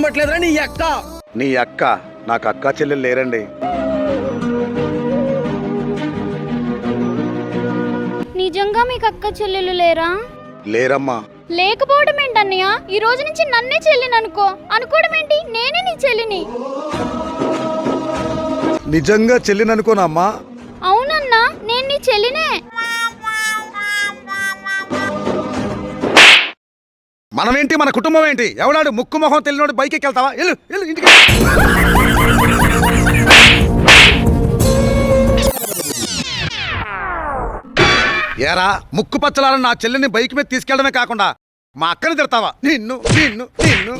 నమ్మట్లేదురా నీ అక్క. నీ అక్క? నాకు అక్క చెల్లెలు లేరండి. నిజంగా మీకు అక్క చెల్లెలు లేరా? లేరమ్మా. లేకపోవడం ఏంటన్నయ్య? ఈ రోజు నుంచి నన్నే చెల్లిని అనుకో. అనుకోవడం ఏంటి? నేనే నీ చెల్లిని. నిజంగా చెల్లిని అనుకోనమ్మా. అవునన్నా, నేను నీ చెల్లినే. మనమేంటి, మన కుటుంబం ఏంటి? ఎవడాడు ముక్కు మొహం తెలియనోడు బైక్ ఎక్కెళ్తావా? వెళ్ళు వెళ్ళు ఇంటికి. ఏరా ముక్కు పచ్చలారని నా చెల్లిని బైక్ మీద తీసుకెళ్లడమే కాకుండా మా అక్కని తిడతావా? నిన్ను నిన్ను నిన్ను